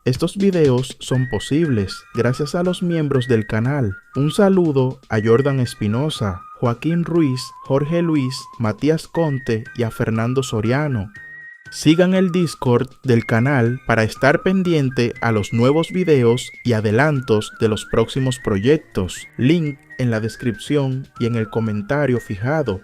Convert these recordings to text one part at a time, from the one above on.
Estos videos son posibles gracias a los miembros del canal. Un saludo a Jordan Espinosa, Joaquín Ruiz, Jorge Luis, Matías Conte y a Fernando Soriano. Sigan el Discord del canal para estar pendiente a los nuevos videos y adelantos de los próximos proyectos. Link en la descripción y en el comentario fijado.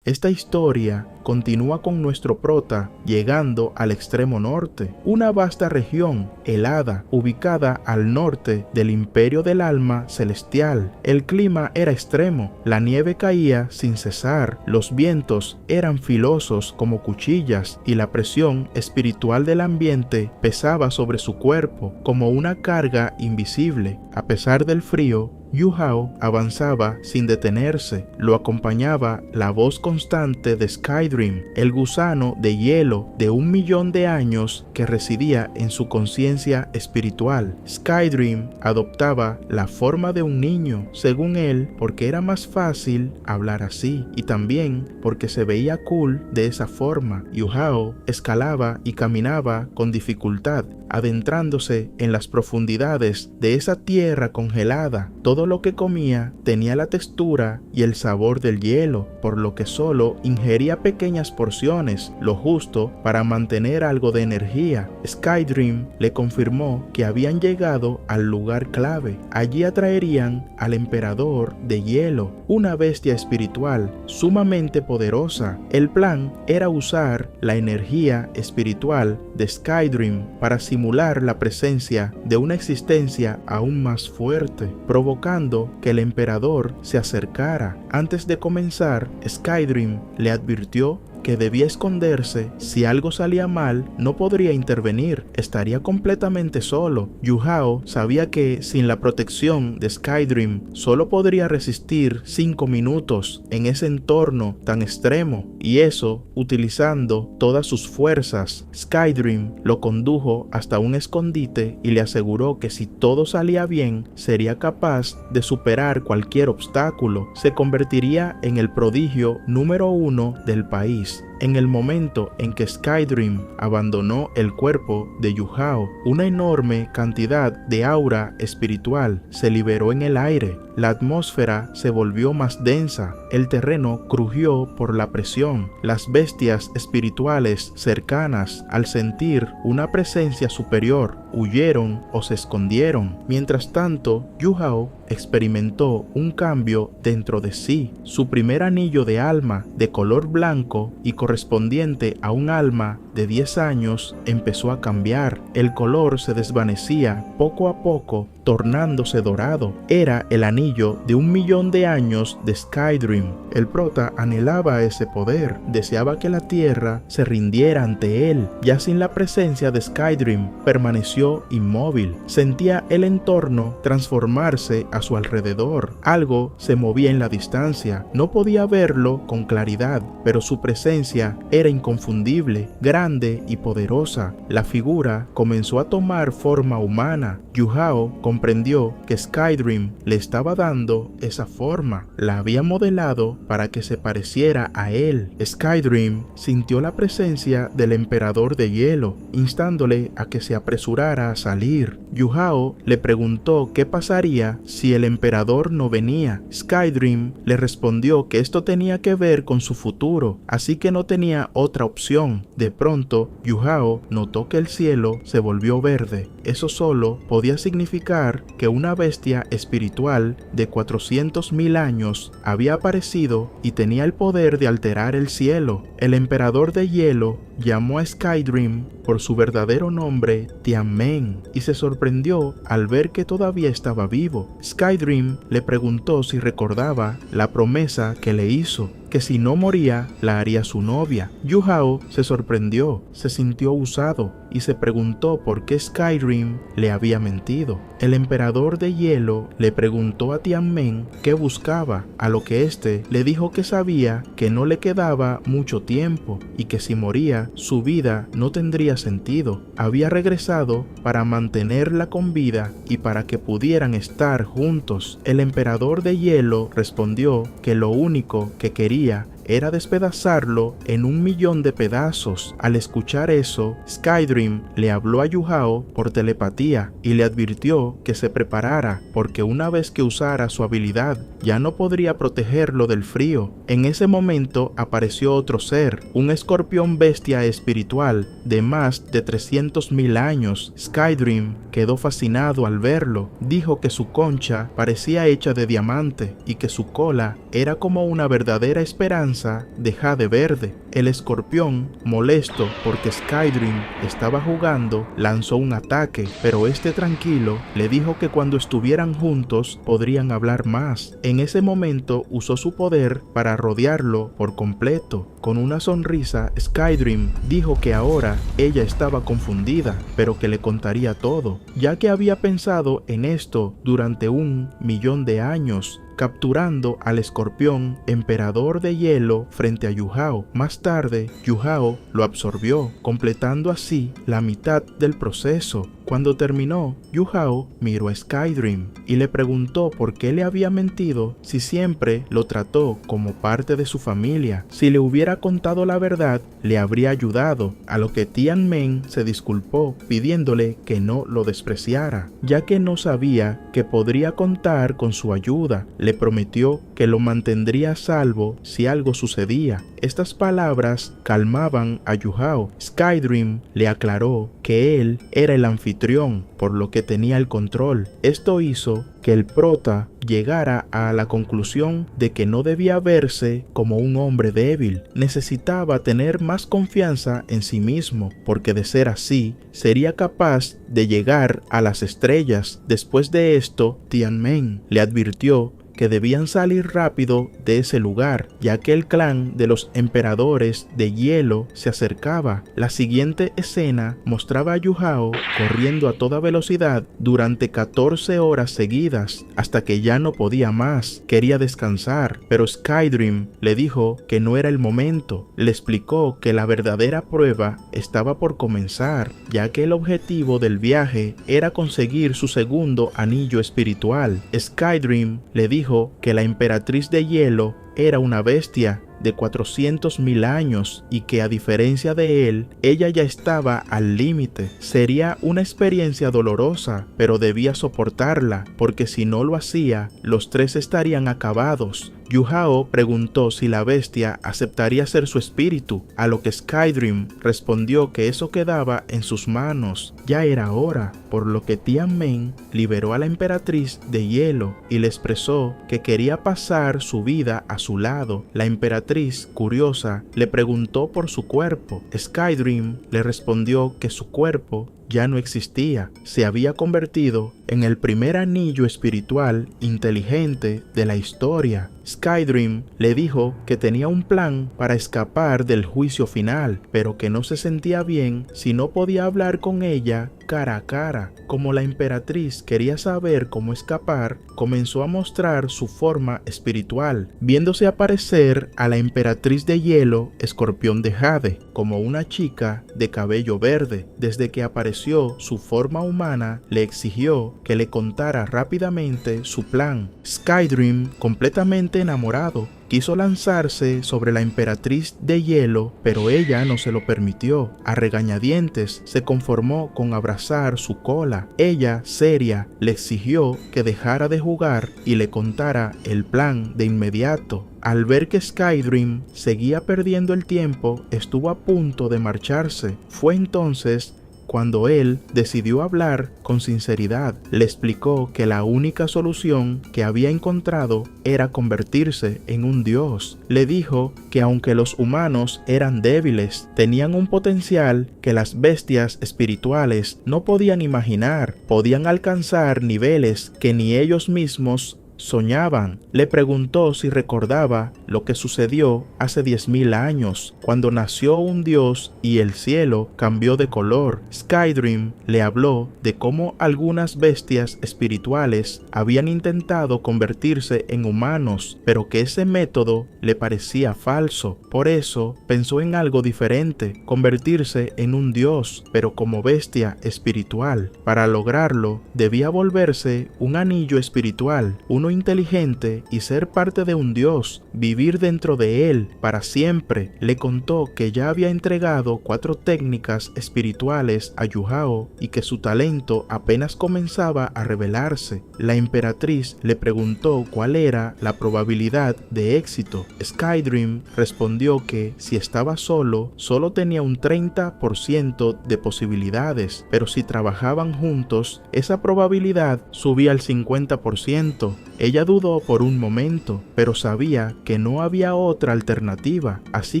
Esta historia continúa con nuestro prota llegando al extremo norte, una vasta región helada ubicada al norte del Imperio del Alma Celestial. El clima era extremo, la nieve caía sin cesar, los vientos eran filosos como cuchillas y la presión espiritual del ambiente pesaba sobre su cuerpo como una carga invisible. A pesar del frío, Yu Hao avanzaba sin detenerse. Lo acompañaba la voz constante de Skydream, el gusano de hielo de 1.000.000 de años que residía en su conciencia espiritual. Skydream adoptaba la forma de un niño, según él, porque era más fácil hablar así y también porque se veía cool de esa forma. Yu Hao escalaba y caminaba con dificultad, adentrándose en las profundidades de esa tierra congelada. Todo lo que comía tenía la textura y el sabor del hielo, por lo que solo ingería pequeñas porciones, lo justo para mantener algo de energía. Skydream le confirmó que habían llegado al lugar clave. Allí atraerían al emperador de hielo, una bestia espiritual sumamente poderosa. El plan era usar la energía espiritual de Skydream para simular la presencia de una existencia aún más fuerte, provocando que el emperador se acercara. Antes de comenzar, Skydream le advirtió que debía esconderse. Si algo salía mal, no podría intervenir, estaría completamente solo. Yu Hao sabía que sin la protección de Skydream solo podría resistir 5 minutos en ese entorno tan extremo, y eso utilizando todas sus fuerzas. Skydream lo condujo hasta un escondite y le aseguró que si todo salía bien, sería capaz de superar cualquier obstáculo. Se convertiría en el prodigio número 1 del país. En el momento en que Skydream abandonó el cuerpo de Yu Hao, una enorme cantidad de aura espiritual se liberó en el aire. La atmósfera se volvió más densa, el terreno crujió por la presión. Las bestias espirituales cercanas, al sentir una presencia superior, huyeron o se escondieron. Mientras tanto, Yu Hao experimentó un cambio dentro de sí. Su primer anillo de alma de color blanco y correspondiente a un alma de 10 años empezó a cambiar. El color se desvanecía poco a poco, tornándose dorado. Era el anillo de 1.000.000 de años de Skydream. El prota anhelaba ese poder, deseaba que la tierra se rindiera ante él. Ya sin la presencia de Skydream, permaneció inmóvil. Sentía el entorno transformarse a su alrededor. Algo se movía en la distancia. No podía verlo con claridad, pero su presencia era inconfundible, grande y poderosa. La figura comenzó a tomar forma humana. Yu Hao comprendió que Skydream le estaba dando esa forma. La había modelado para que se pareciera a él. Skydream sintió la presencia del emperador de hielo, instándole a que se apresurara a salir. Yu Hao le preguntó qué pasaría si el emperador no venía. Skydream le respondió que esto tenía que ver con su futuro, así que no tenía otra opción. De pronto, Yu Hao notó que el cielo se volvió verde. Eso solo podía significar que una bestia espiritual de 400.000 años había aparecido y tenía el poder de alterar el cielo. El emperador de hielo llamó a Skydream por su verdadero nombre, Tianmen, y se sorprendió al ver que todavía estaba vivo. Skydream le preguntó si recordaba la promesa que le hizo, que si no moría, la haría su novia. Yu Hao se sorprendió, se sintió usado y se preguntó por qué Skydream le había mentido. El emperador de hielo le preguntó a Tianmen qué buscaba, a lo que éste le dijo que sabía que no le quedaba mucho tiempo y que si moría, su vida no tendría sentido. Había regresado para mantenerla con vida y para que pudieran estar juntos. El emperador de hielo respondió que lo único que quería era despedazarlo en 1.000.000 de pedazos. Al escuchar eso, Skydream le habló a Yujao por telepatía y le advirtió que se preparara, porque una vez que usara su habilidad, ya no podría protegerlo del frío. En ese momento apareció otro ser, un escorpión bestia espiritual de más de 300.000 años. Skydream quedó fascinado al verlo. Dijo que su concha parecía hecha de diamante y que su cola era como una verdadera esperanza de jade verde. El escorpión, molesto porque Skydream estaba jugando, lanzó un ataque, pero este tranquilo le dijo que cuando estuvieran juntos podrían hablar más. En ese momento usó su poder para rodearlo por completo. Con una sonrisa, Skydream dijo que ahora ella estaba confundida, pero que le contaría todo, ya que había pensado en esto durante 1.000.000 de años, capturando al escorpión emperador de hielo frente a Yujao. Más tarde, Yujao lo absorbió, completando así la mitad del proceso. Cuando terminó, Yujao miró a Skydream y le preguntó por qué le había mentido si siempre lo trató como parte de su familia. Si le hubiera contado la verdad, le habría ayudado, a lo que Tianmen se disculpó pidiéndole que no lo despreciara, ya que no sabía que podría contar con su ayuda. Le prometió que lo mantendría a salvo si algo sucedía. Estas palabras calmaban a Yujao. Skydream le aclaró que él era el anfitrión, por lo que tenía el control. Esto hizo que el prota llegara a la conclusión de que no debía verse como un hombre débil. Necesitaba tener más confianza en sí mismo, porque de ser así, sería capaz de llegar a las estrellas. Después de esto, Tianmen le advirtió que debían salir rápido de ese lugar, ya que el clan de los emperadores de hielo se acercaba. La siguiente escena mostraba a Yujao corriendo a toda velocidad durante 14 horas seguidas, hasta que ya no podía más. Quería descansar, pero Skydream le dijo que no era el momento. Le explicó que la verdadera prueba estaba por comenzar, ya que el objetivo del viaje era conseguir su segundo anillo espiritual. Skydream le dijo que la emperatriz de hielo era una bestia de 400.000 años y que a diferencia de él, ella ya estaba al límite. Sería una experiencia dolorosa, pero debía soportarla, porque si no lo hacía, los tres estarían acabados. Yujao preguntó si la bestia aceptaría ser su espíritu, a lo que Skydream respondió que eso quedaba en sus manos. Ya era hora, por lo que Tianmen liberó a la emperatriz de hielo y le expresó que quería pasar su vida a su lado. La emperatriz, curiosa, le preguntó por su cuerpo. Skydream le respondió que su cuerpo ya no existía, se había convertido en el primer anillo espiritual inteligente de la historia. Skydream le dijo que tenía un plan para escapar del juicio final, pero que no se sentía bien si no podía hablar con ella cara a cara. Como la emperatriz quería saber cómo escapar, comenzó a mostrar su forma espiritual, viéndose aparecer a la emperatriz de hielo, escorpión de jade, como una chica de cabello verde. Desde que apareció su forma humana, le exigió que le contara rápidamente su plan. Skydream, completamente enamorado, quiso lanzarse sobre la emperatriz de hielo, pero ella no se lo permitió. A regañadientes se conformó con abrazar su cola. Ella, seria, le exigió que dejara de jugar y le contara el plan de inmediato. Al ver que Skydream seguía perdiendo el tiempo, estuvo a punto de marcharse. Fue entonces cuando él decidió hablar con sinceridad. Le explicó que la única solución que había encontrado era convertirse en un dios. Le dijo que aunque los humanos eran débiles, tenían un potencial que las bestias espirituales no podían imaginar. Podían alcanzar niveles que ni ellos mismos soñaban. Le preguntó si recordaba lo que sucedió hace 10.000 años, cuando nació un dios y el cielo cambió de color. Skydream le habló de cómo algunas bestias espirituales habían intentado convertirse en humanos, pero que ese método le parecía falso. Por eso pensó en algo diferente, convertirse en un dios, pero como bestia espiritual. Para lograrlo, debía volverse un anillo espiritual, uno uno inteligente y ser parte de un dios, vivir dentro de él para siempre. Le contó que ya había entregado 4 técnicas espirituales a Yujao y que su talento apenas comenzaba a revelarse. La emperatriz le preguntó cuál era la probabilidad de éxito. Skydream respondió que si estaba solo tenía un 30% de posibilidades, pero si trabajaban juntos, esa probabilidad subía al 50%. Ella dudó por un momento, pero sabía que no había otra alternativa, así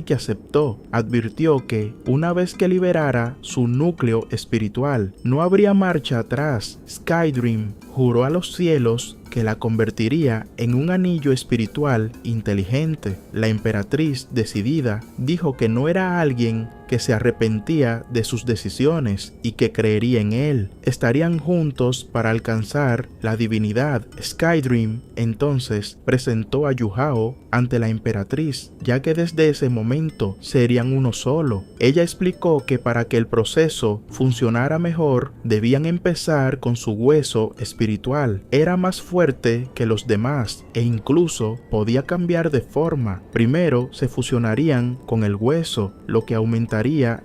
que aceptó. Advirtió que, una vez que liberara su núcleo espiritual, no habría marcha atrás. Skydream juró a los cielos que la convertiría en un anillo espiritual inteligente. La emperatriz, decidida, dijo que no era alguien que se arrepentía de sus decisiones y que creería en él. Estarían juntos para alcanzar la divinidad. Skydream entonces presentó a Yujao ante la emperatriz, ya que desde ese momento serían uno solo. Ella explicó que para que el proceso funcionara mejor, debían empezar con su hueso espiritual. Era más fuerte que los demás e incluso podía cambiar de forma. Primero se fusionarían con el hueso, lo que aumentaría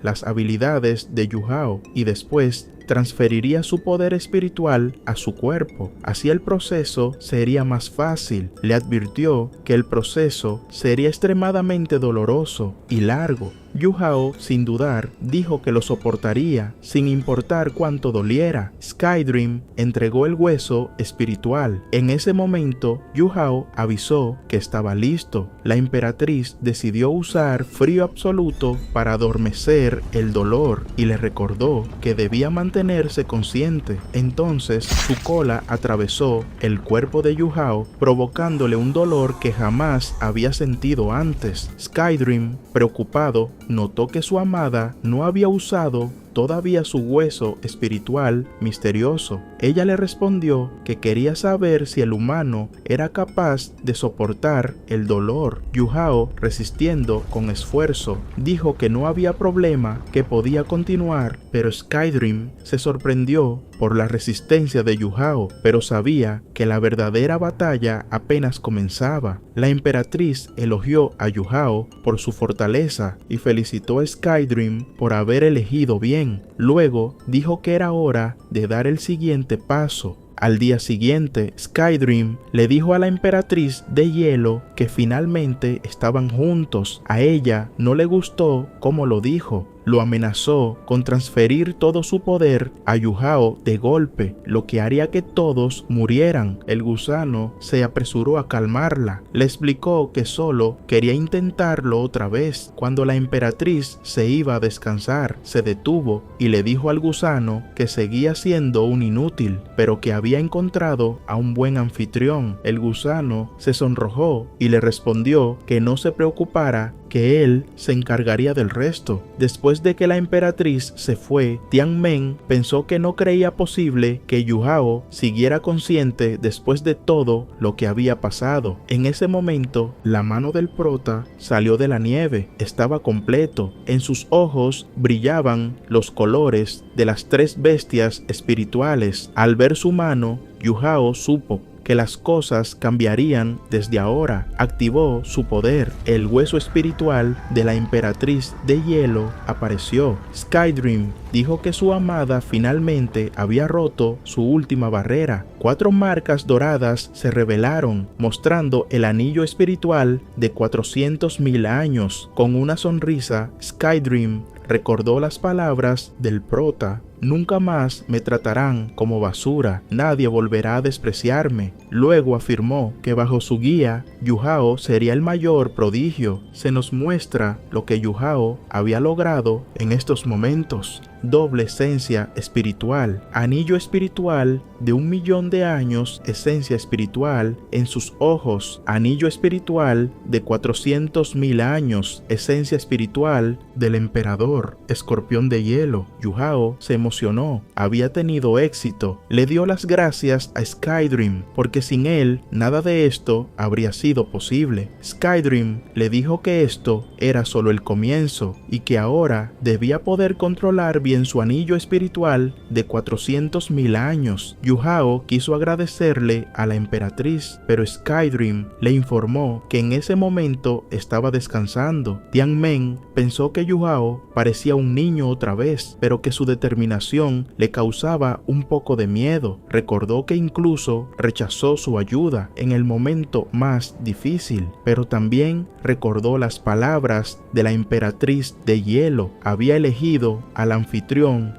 las habilidades de Yujao, y después transferiría su poder espiritual a su cuerpo. Así el proceso sería más fácil. Le advirtió que el proceso sería extremadamente doloroso y largo. Yujao, sin dudar, dijo que lo soportaría, sin importar cuánto doliera. Skydream entregó el hueso espiritual. En ese momento, Yujao avisó que estaba listo. La emperatriz decidió usar frío absoluto para adormecer el dolor y le recordó que debía mantenerse consciente. Entonces, su cola atravesó el cuerpo de Yujao, provocándole un dolor que jamás había sentido antes. Skydream, preocupado, notó que su amada no había usado todavía su hueso espiritual misterioso. Ella le respondió que quería saber si el humano era capaz de soportar el dolor. Yujao, resistiendo con esfuerzo, dijo que no había problema, que podía continuar, pero Skydream se sorprendió por la resistencia de Yujao, pero sabía que la verdadera batalla apenas comenzaba. La emperatriz elogió a Yujao por su fortaleza y felicitó a Skydream por haber elegido bien. Luego dijo que era hora de dar el siguiente paso. Al día siguiente, Skydream le dijo a la emperatriz de hielo que finalmente estaban juntos. A ella no le gustó cómo lo dijo. Lo amenazó con transferir todo su poder a Yujao de golpe, lo que haría que todos murieran. El gusano se apresuró a calmarla. Le explicó que solo quería intentarlo otra vez. Cuando la emperatriz se iba a descansar, se detuvo y le dijo al gusano que seguía siendo un inútil, pero que había encontrado a un buen anfitrión. El gusano se sonrojó y le respondió que no se preocupara, que él se encargaría del resto. Después de que la emperatriz se fue, Tian Men pensó que no creía posible que Yujao siguiera consciente después de todo lo que había pasado. En ese momento, la mano del prota salió de la nieve. Estaba completo. En sus ojos brillaban los colores de las 3 bestias espirituales. Al ver su mano, Yujao supo que las cosas cambiarían desde ahora. Activó su poder. El hueso espiritual de la emperatriz de hielo apareció. Skydream dijo que su amada finalmente había roto su última barrera. 4 marcas doradas se revelaron, mostrando el anillo espiritual de 400,000 años. Con una sonrisa, Skydream recordó las palabras del prota: nunca más me tratarán como basura, nadie volverá a despreciarme. Luego afirmó que bajo su guía, Yujao sería el mayor prodigio. Se nos muestra lo que Yujao había logrado en estos momentos. Doble esencia espiritual, anillo espiritual de 1.000.000 de años, esencia espiritual en sus ojos, anillo espiritual de 400,000 años, esencia espiritual del emperador, escorpión de hielo. Yujao se emocionó, había tenido éxito, le dio las gracias a Skydream, porque sin él nada de esto habría sido posible. Skydream le dijo que esto era solo el comienzo y que ahora debía poder controlar bien también su anillo espiritual de 400.000 años. Yujao quiso agradecerle a la emperatriz, pero Skydream le informó que en ese momento estaba descansando. Tianmen pensó que Yujao parecía un niño otra vez, pero que su determinación le causaba un poco de miedo. Recordó que incluso rechazó su ayuda en el momento más difícil, pero también recordó las palabras de la emperatriz de hielo. Había elegido al anfitrión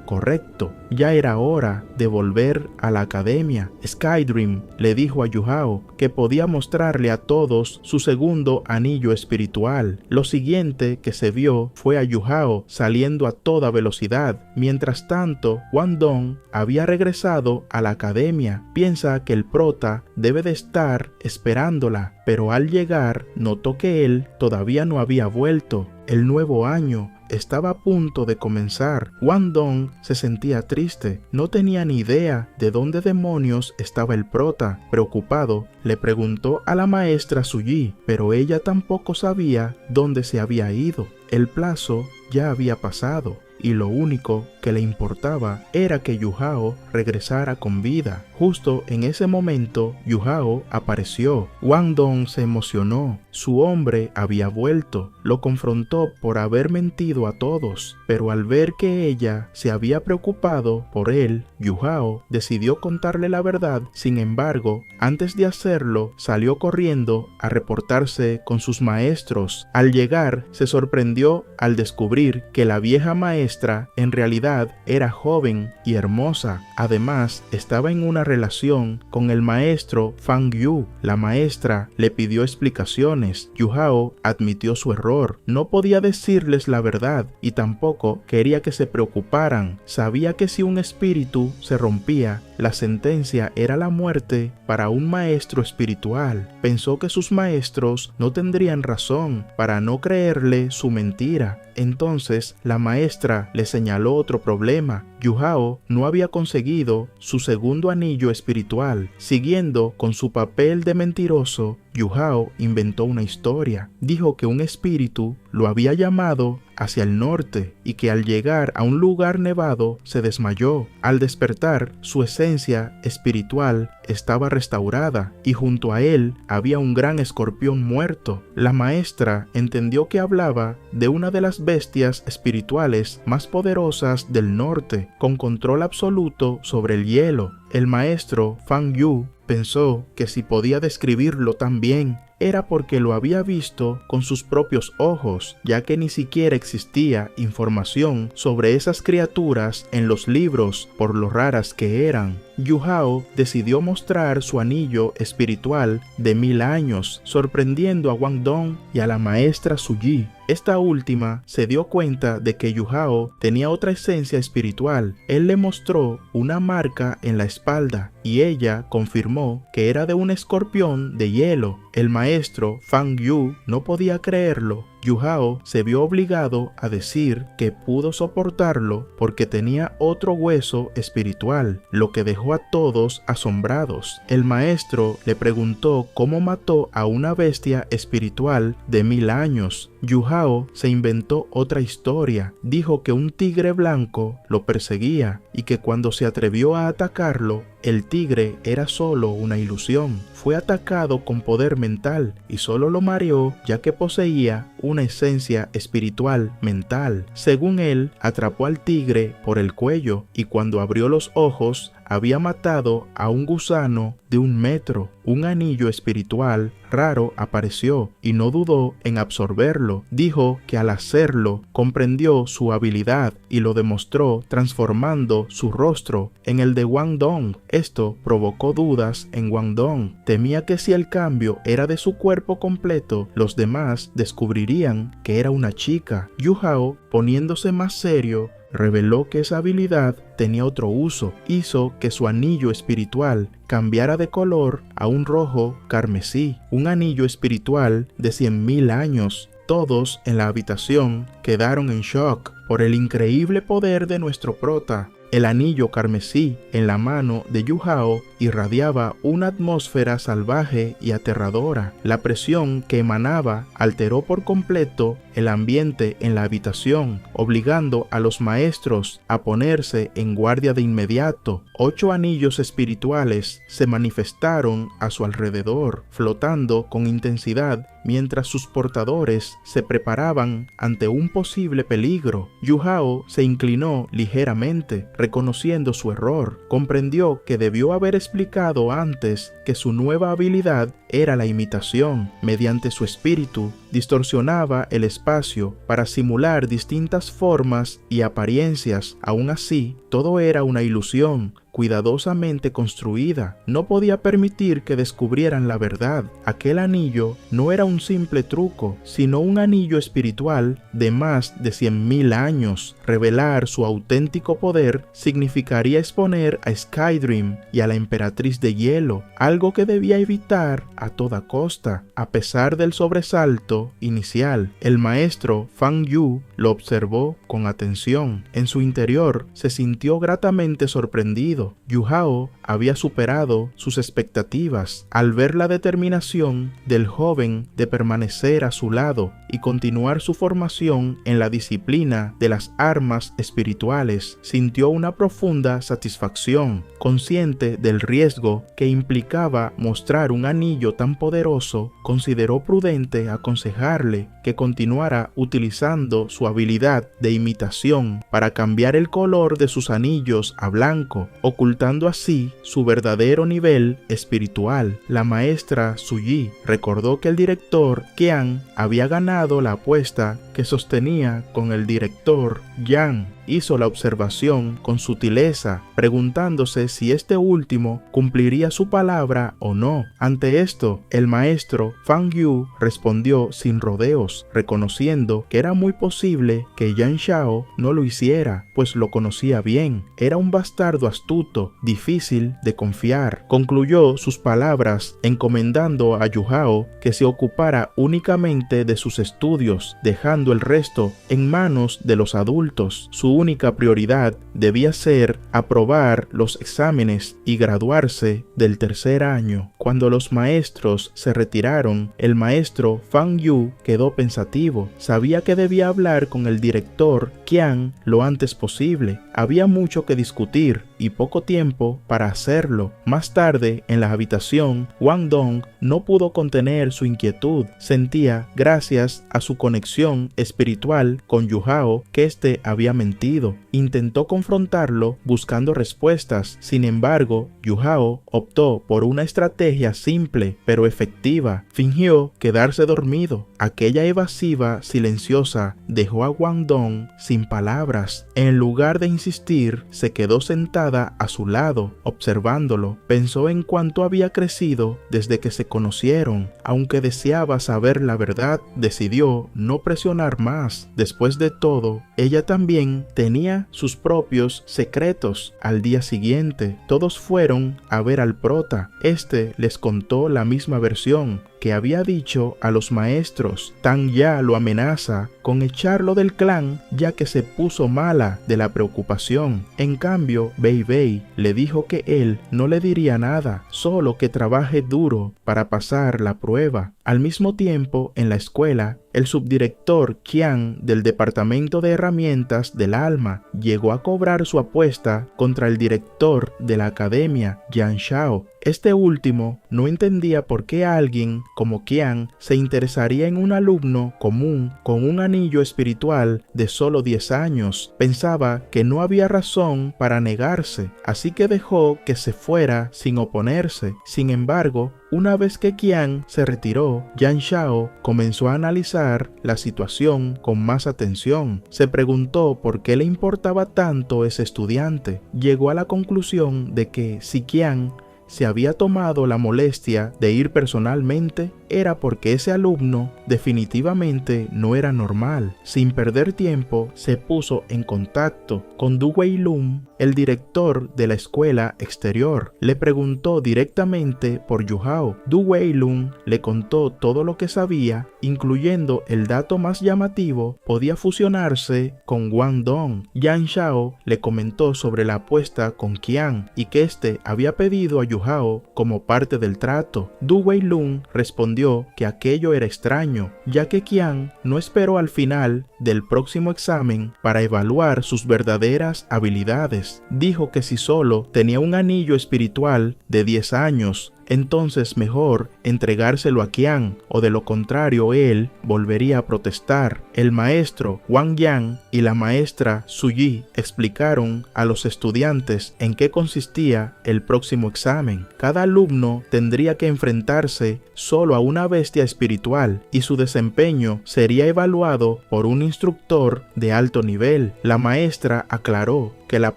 correcto. Ya era hora de volver a la academia. Skydream le dijo a Yujao que podía mostrarle a todos su segundo anillo espiritual. Lo siguiente que se vio fue a Yujao saliendo a toda velocidad. Mientras tanto, Wang Dong había regresado a la academia. Piensa que el prota debe de estar esperándola, pero al llegar notó que él todavía no había vuelto. El nuevo año estaba a punto de comenzar. Wang Dong se sentía triste, no tenía ni idea de dónde demonios estaba el prota. Preocupado, le preguntó a la maestra Suyi, pero ella tampoco sabía dónde se había ido. El plazo ya había pasado y lo único que le importaba era que Yujao regresara con vida. Justo en ese momento, Yujao apareció. Wang Dong se emocionó. Su hombre había vuelto. Lo confrontó por haber mentido a todos, pero al ver que ella se había preocupado por él, Yujao decidió contarle la verdad. Sin embargo, antes de hacerlo, salió corriendo a reportarse con sus maestros. Al llegar, se sorprendió al descubrir que la vieja maestra en realidad era joven y hermosa. Además, estaba en una relación con el maestro Fang Yu. La maestra le pidió explicaciones. Yujao admitió su error. No podía decirles la verdad y tampoco quería que se preocuparan. Sabía que si un espíritu se rompía, la sentencia era la muerte para un maestro espiritual. Pensó que sus maestros no tendrían razón para no creerle su mentira. Entonces la maestra le señaló otro problema. Yujao no había conseguido su segundo anillo espiritual. Siguiendo con su papel de mentiroso, Yujao inventó una historia. Dijo que un espíritu lo había llamado hacia el norte y que al llegar a un lugar nevado se desmayó. Al despertar, su esencia espiritual estaba restaurada y junto a él había un gran escorpión muerto. La maestra entendió que hablaba de una de las bestias espirituales más poderosas del norte, con control absoluto sobre el hielo. El maestro Fang Yu pensó que si podía describirlo tan bien, era porque lo había visto con sus propios ojos, ya que ni siquiera existía información sobre esas criaturas en los libros, por lo raras que eran. Yujao decidió mostrar su anillo espiritual de 1000 años, sorprendiendo a Wang Dong y a la maestra Suyi. Esta última se dio cuenta de que Yujao tenía otra esencia espiritual. Él le mostró una marca en la espalda y ella confirmó que era de un escorpión de hielo. El maestro Fang Yu no podía creerlo. Yujao se vio obligado a decir que pudo soportarlo porque tenía otro hueso espiritual, lo que dejó a todos asombrados. El maestro le preguntó cómo mató a una bestia espiritual de 1000 años. Yujao se inventó otra historia. Dijo que un tigre blanco lo perseguía y que cuando se atrevió a atacarlo, el tigre era solo una ilusión. Fue atacado con poder mental y solo lo mareó ya que poseía una esencia espiritual mental. Según él, atrapó al tigre por el cuello y cuando abrió los ojos, había matado a un gusano de 1 metro. Un anillo espiritual raro apareció y no dudó en absorberlo. Dijo que al hacerlo comprendió su habilidad y lo demostró transformando su rostro en el de Wang Dong. Esto provocó dudas en Wang Dong. Temía que si el cambio era de su cuerpo completo, los demás descubrirían que era una chica. Yujao, poniéndose más serio, reveló que esa habilidad tenía otro uso. Hizo que su anillo espiritual cambiara de color a un rojo carmesí, un anillo espiritual de 100.000 años. Todos en la habitación quedaron en shock por el increíble poder de nuestro prota. El anillo carmesí en la mano de Yujao irradiaba una atmósfera salvaje y aterradora. La presión que emanaba alteró por completo el ambiente en la habitación, obligando a los maestros a ponerse en guardia de inmediato. 8 anillos espirituales se manifestaron a su alrededor, flotando con intensidad mientras sus portadores se preparaban ante un posible peligro. Yu Hao se inclinó ligeramente, reconociendo su error. Comprendió que debió haber explicado antes que su nueva habilidad era la imitación. Mediante su espíritu, distorsionaba el espacio para simular distintas formas y apariencias. Aún así, todo era una ilusión cuidadosamente construida. No podía permitir que descubrieran la verdad. Aquel anillo no era un simple truco, sino un anillo espiritual de más de 100.000 años. Revelar su auténtico poder significaría exponer a Skydream y a la Emperatriz de Hielo, algo que debía evitar a toda costa. A pesar del sobresalto inicial, el maestro Fang Yu lo observó con atención. En su interior se sintió gratamente sorprendido. Yu Hao había superado sus expectativas al ver la determinación del joven de permanecer a su lado y continuar su formación en la disciplina de las armas espirituales. Sintió una profunda satisfacción, consciente del riesgo que implicaba mostrar un anillo tan poderoso. Consideró prudente aconsejarle que continuara utilizando su habilidad de imitación para cambiar el color de sus anillos a blanco, ocultando así su verdadero nivel espiritual. La maestra Suyi recordó que el director Qian había ganado la apuesta que sostenía con el director Yang. Hizo la observación con sutileza, preguntándose si este último cumpliría su palabra o no. Ante esto, el maestro Fang Yu respondió sin rodeos, reconociendo que era muy posible que Yan Shao no lo hiciera, pues lo conocía bien. Era un bastardo astuto, difícil de confiar. Concluyó sus palabras encomendando a Yu Hao que se ocupara únicamente de sus estudios, dejando el resto en manos de los adultos. Su única prioridad debía ser aprobar los exámenes y graduarse del tercer año. Cuando los maestros se retiraron, el maestro Fang Yu quedó pensativo. Sabía que debía hablar con el director Qian lo antes posible. Había mucho que discutir y poco tiempo para hacerlo. Más tarde, en la habitación, Wang Dong no pudo contener su inquietud. Sentía, gracias a su conexión espiritual con Yu Hao, que éste había mentido. Intentó confrontarlo buscando respuestas. Sin embargo, Yu Hao optó por una estrategia simple pero efectiva. Fingió quedarse dormido. Aquella evasiva silenciosa dejó a Wang Dong sin palabras. En lugar de insistir, se quedó sentada a su lado, observándolo. Pensó en cuánto había crecido desde que se conocieron. Aunque deseaba saber la verdad, decidió no presionar más. Después de todo, ella también tenía sus propios secretos. Al día siguiente, todos fueron a ver al prota. Este les contó la misma versión que había dicho a los maestros. Tang Ya lo amenaza con echarlo del clan, ya que se puso mala de la preocupación. En cambio, Bei Bei le dijo que él no le diría nada, solo que trabaje duro para pasar la prueba. Al mismo tiempo, en la escuela, el subdirector Qian del Departamento de Herramientas del Alma llegó a cobrar su apuesta contra el director de la academia, Yan Shao. Este último no entendía por qué alguien como Qian se interesaría en un alumno común con un anillo espiritual de solo 10 años. Pensaba que no había razón para negarse, así que dejó que se fuera sin oponerse. Sin embargo, una vez que Qian se retiró, Yan Shao comenzó a analizar la situación con más atención. Se preguntó por qué le importaba tanto ese estudiante. Llegó a la conclusión de que si Qian se había tomado la molestia de ir personalmente, era porque ese alumno definitivamente no era normal. Sin perder tiempo, se puso en contacto con Du Weilun, el director de la escuela exterior. Le preguntó directamente por Yu Hao. Du Weilun le contó todo lo que sabía, incluyendo el dato más llamativo: podía fusionarse con Wang Dong. Yan Shao le comentó sobre la apuesta con Qian y que éste había pedido a Yu Hao como parte del trato. Du Weilun respondió comprendió que aquello era extraño, ya que Qian no esperó al final del próximo examen para evaluar sus verdaderas habilidades. Dijo que si solo tenía un anillo espiritual de 10 años, entonces mejor entregárselo a Qian, o de lo contrario él volvería a protestar. El maestro Wang Yang y la maestra Su Yi explicaron a los estudiantes en qué consistía el próximo examen. Cada alumno tendría que enfrentarse solo a una bestia espiritual y su desempeño sería evaluado por un instructor de alto nivel. La maestra aclaró que la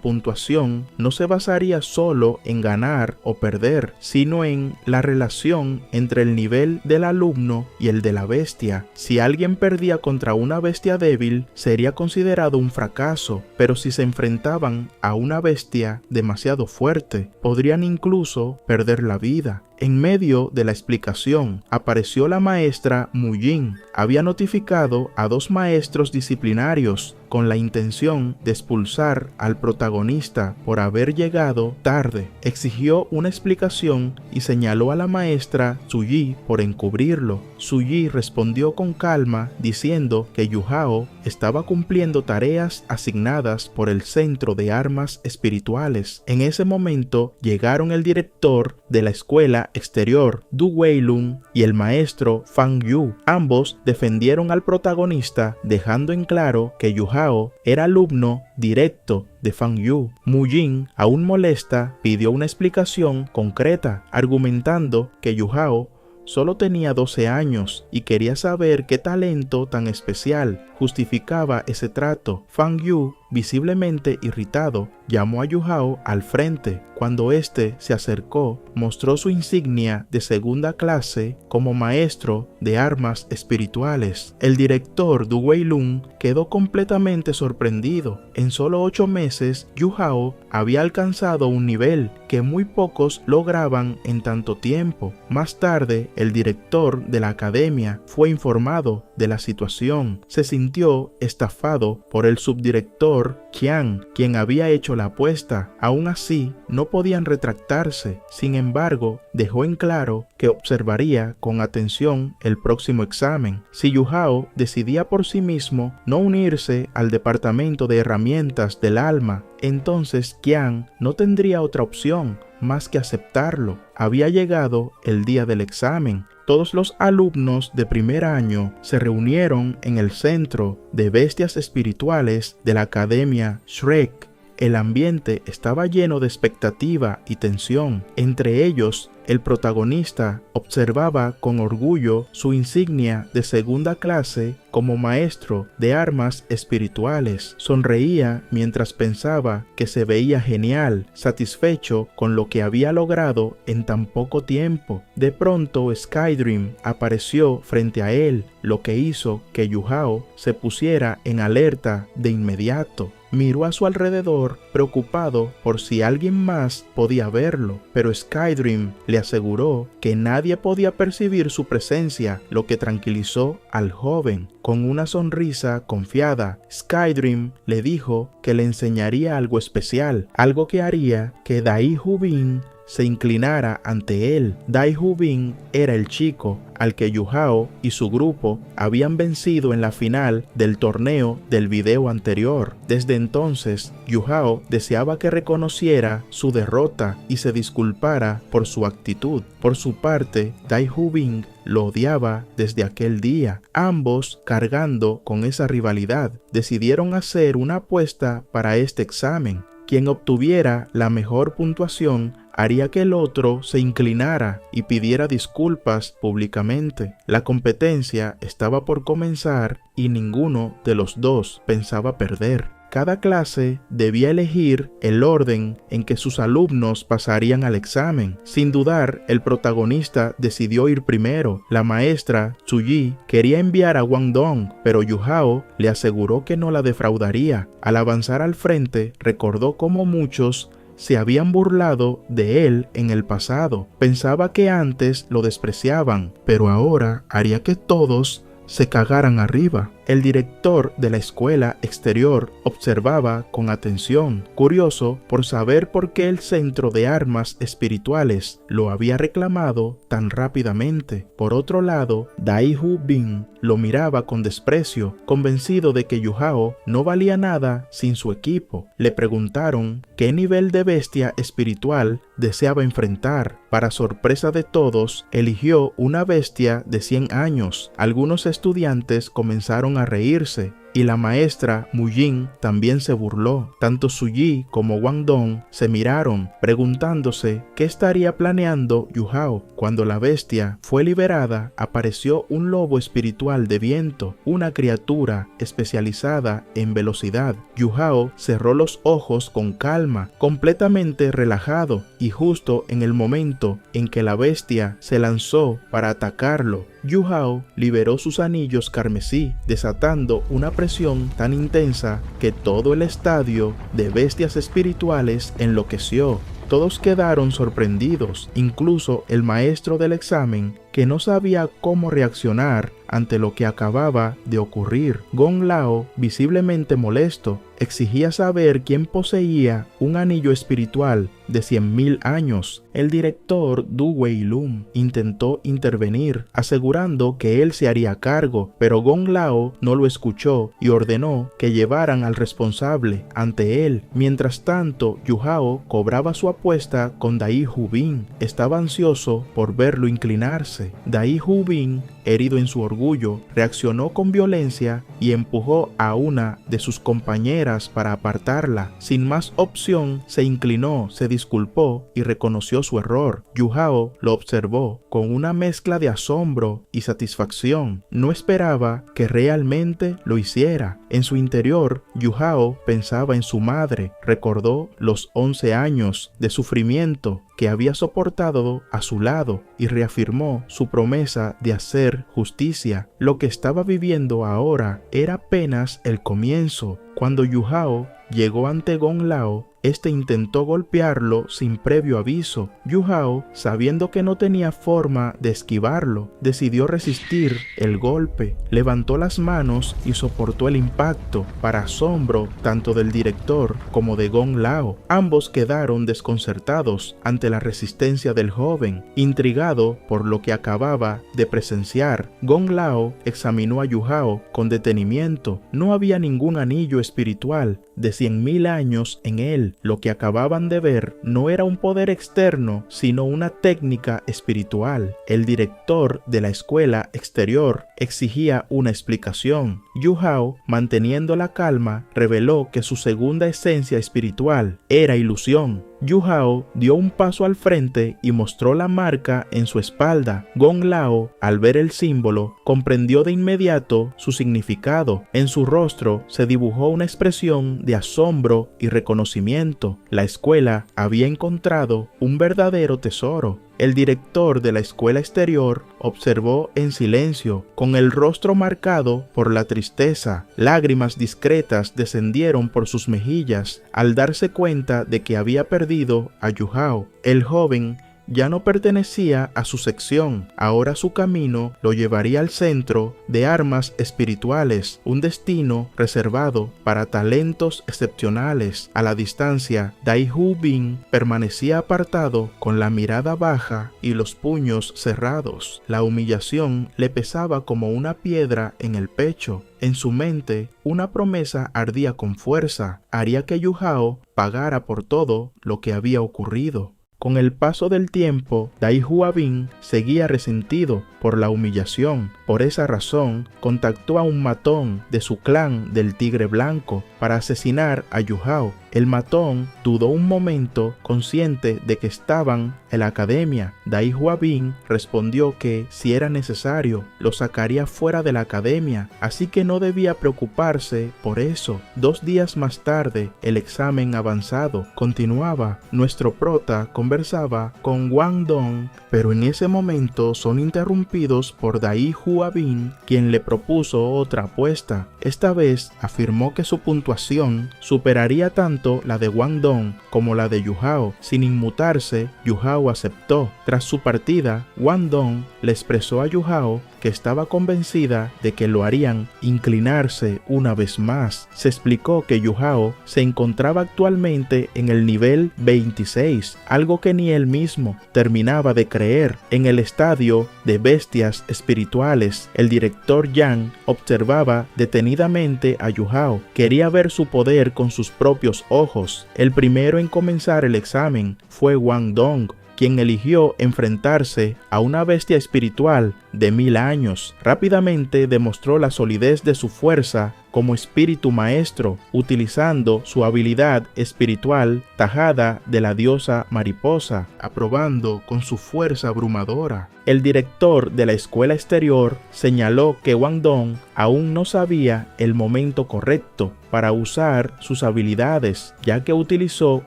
puntuación no se basaría solo en ganar o perder, sino en la relación entre el nivel del alumno y el de la bestia. Si alguien perdía contra una bestia débil, sería considerado un fracaso, pero si se enfrentaban a una bestia demasiado fuerte, podrían incluso perder la vida. En medio de la explicación, apareció la maestra Mu Jin. Había notificado a 2 maestros disciplinarios con la intención de expulsar al protagonista por haber llegado tarde. Exigió una explicación y señaló a la maestra Su Yi por encubrirlo. Su Yi respondió con calma diciendo que Yu Hao estaba cumpliendo tareas asignadas por el Centro de Armas Espirituales. En ese momento llegaron el director de la escuela exterior, Du Weilun, y el maestro Fang Yu. Ambos defendieron al protagonista, dejando en claro que Yu Hao era alumno directo de Fang Yu. Mu Jin, aún molesta, pidió una explicación concreta, argumentando que Yu Hao solo tenía 12 años y quería saber qué talento tan especial justificaba ese trato. Fang Yu, visiblemente irritado, llamó a Yu Hao al frente. Cuando éste se acercó, mostró su insignia de segunda clase como maestro de armas espirituales. El director Du Weilun quedó completamente sorprendido. En solo 8 meses, Yu Hao había alcanzado un nivel que muy pocos lograban en tanto tiempo. Más tarde, el director de la academia fue informado de la situación. Se sintió estafado por el subdirector Qian, quien había hecho la apuesta. Aún así, no podían retractarse. Sin embargo, dejó en claro que observaría con atención el próximo examen. Si Yu Hao decidía por sí mismo no unirse al departamento de herramientas del alma, entonces Qian no tendría otra opción más que aceptarlo. Había llegado el día del examen. Todos los alumnos de primer año se reunieron en el centro de bestias espirituales de la Academia Shrek. El ambiente estaba lleno de expectativa y tensión. Entre ellos, el protagonista observaba con orgullo su insignia de segunda clase como maestro de armas espirituales. Sonreía mientras pensaba que se veía genial, satisfecho con lo que había logrado en tan poco tiempo. De pronto, Skydream apareció frente a él, lo que hizo que Yu Hao se pusiera en alerta de inmediato. Miró a su alrededor, preocupado por si alguien más podía verlo, pero Skydream le aseguró que nadie podía percibir su presencia, lo que tranquilizó al joven. Con una sonrisa confiada, Skydream le dijo que le enseñaría algo especial, algo que haría que Dai Hubin se inclinara ante él. Dai Hubin era el chico al que Yu Hao y su grupo habían vencido en la final del torneo del video anterior. Desde entonces, Yu Hao deseaba que reconociera su derrota y se disculpara por su actitud. Por su parte, Dai Hubin lo odiaba desde aquel día. Ambos, cargando con esa rivalidad, decidieron hacer una apuesta para este examen. Quien obtuviera la mejor puntuación haría que el otro se inclinara y pidiera disculpas públicamente. La competencia estaba por comenzar y ninguno de los dos pensaba perder. Cada clase debía elegir el orden en que sus alumnos pasarían al examen. Sin dudar, el protagonista decidió ir primero. La maestra Su Yi quería enviar a Wang Dong, pero Yu Hao le aseguró que no la defraudaría. Al avanzar al frente, recordó cómo muchos se habían burlado de él en el pasado. Pensaba que antes lo despreciaban, pero ahora haría que todos se cagaran arriba. El director de la escuela exterior observaba con atención, curioso por saber por qué el centro de armas espirituales lo había reclamado tan rápidamente. Por otro lado, Dai Hu Bin lo miraba con desprecio, convencido de que Yu Hao no valía nada sin su equipo. Le preguntaron qué nivel de bestia espiritual deseaba enfrentar. Para sorpresa de todos, eligió una bestia de 100 años. Algunos estudiantes comenzaron a reírse y la maestra Mu Jin también se burló. Tanto Su Yi como Wang Dong se miraron, preguntándose qué estaría planeando Yu Hao. Cuando la bestia fue liberada, apareció un lobo espiritual de viento, una criatura especializada en velocidad. Yu Hao cerró los ojos con calma, completamente relajado, y justo en el momento en que la bestia se lanzó para atacarlo, Yu Hao liberó sus anillos carmesí, desatando una presión tan intensa que todo el estadio de bestias espirituales enloqueció. Todos quedaron sorprendidos, incluso el maestro del examen, que no sabía cómo reaccionar ante lo que acababa de ocurrir. Gong Lao, visiblemente molesto, exigía saber quién poseía un anillo espiritual de 100.000 años. El director Du Weilun intentó intervenir, asegurando que él se haría cargo, pero Gong Lao no lo escuchó y ordenó que llevaran al responsable ante él. Mientras tanto, Yu Hao cobraba su apuesta con Dai Hu Bin. Estaba ansioso por verlo inclinarse. Dai Hu Bin, herido en su orgullo, reaccionó con violencia y empujó a una de sus compañeras para apartarla. Sin más opción, se inclinó, se disculpó y reconoció su error. Yu Hao lo observó con una mezcla de asombro y satisfacción. No esperaba que realmente lo hiciera. En su interior, Yu Hao pensaba en su madre, recordó los 11 años de sufrimiento que había soportado a su lado y reafirmó su promesa de hacer justicia. Lo que estaba viviendo ahora era apenas el comienzo. Cuando Yu Hao llegó ante Gong Lao, este intentó golpearlo sin previo aviso. Yu Hao, sabiendo que no tenía forma de esquivarlo, decidió resistir el golpe. Levantó las manos y soportó el impacto, para asombro tanto del director como de Gong Lao. Ambos quedaron desconcertados ante la resistencia del joven. Intrigado por lo que acababa de presenciar, Gong Lao examinó a Yu Hao con detenimiento. No había ningún anillo espiritual de 100.000 años en él. Lo que acababan de ver no era un poder externo, sino una técnica espiritual. El director de la escuela exterior exigía una explicación. Yu Hao, manteniendo la calma, reveló que su segunda esencia espiritual era ilusión. Yu Hao dio un paso al frente y mostró la marca en su espalda. Gong Lao, al ver el símbolo, comprendió de inmediato su significado. En su rostro se dibujó una expresión de asombro y reconocimiento. La escuela había encontrado un verdadero tesoro. El director de la escuela exterior observó en silencio, con el rostro marcado por la tristeza. Lágrimas discretas descendieron por sus mejillas al darse cuenta de que había perdido a Yu Hao. El joven ya no pertenecía a su sección. Ahora su camino lo llevaría al centro de armas espirituales, un destino reservado para talentos excepcionales. A la distancia, Dai Hu Bin permanecía apartado, con la mirada baja y los puños cerrados. La humillación le pesaba como una piedra en el pecho. En su mente, una promesa ardía con fuerza: haría que Yu Hao pagara por todo lo que había ocurrido. Con el paso del tiempo, Dai Hua Bin seguía resentido por la humillación. Por esa razón, contactó a un matón de su clan del Tigre Blanco para asesinar a Yu Hao. El matón dudó un momento, consciente de que estaban en la academia. Dai Hua Bin respondió que, si era necesario, lo sacaría fuera de la academia, así que no debía preocuparse por eso. 2 días más tarde, el examen avanzado continuaba. Nuestro prota conversaba con Wang Dong, pero en ese momento son interrumpidos por Dai Hua Bin, quien le propuso otra apuesta. Esta vez afirmó que su puntuación superaría tanto la de Wang Dong como la de Yu Hao. Sin inmutarse, Yu Hao Yujao aceptó. Tras su partida, Wang Dong le expresó a Yujao que estaba convencida de que lo harían inclinarse una vez más. Se explicó que Yujao se encontraba actualmente en el nivel 26, algo que ni él mismo terminaba de creer. En el estadio de bestias espirituales, el director Yang observaba detenidamente a Yujao. Quería ver su poder con sus propios ojos. El primero en comenzar el examen fue Wang Dong, quien eligió enfrentarse a una bestia espiritual de 1000 años. Rápidamente demostró la solidez de su fuerza como espíritu maestro, utilizando su habilidad espiritual tajada de la diosa mariposa, aprobando con su fuerza abrumadora. El director de la escuela exterior señaló que Wang Dong aún no sabía el momento correcto para usar sus habilidades, ya que utilizó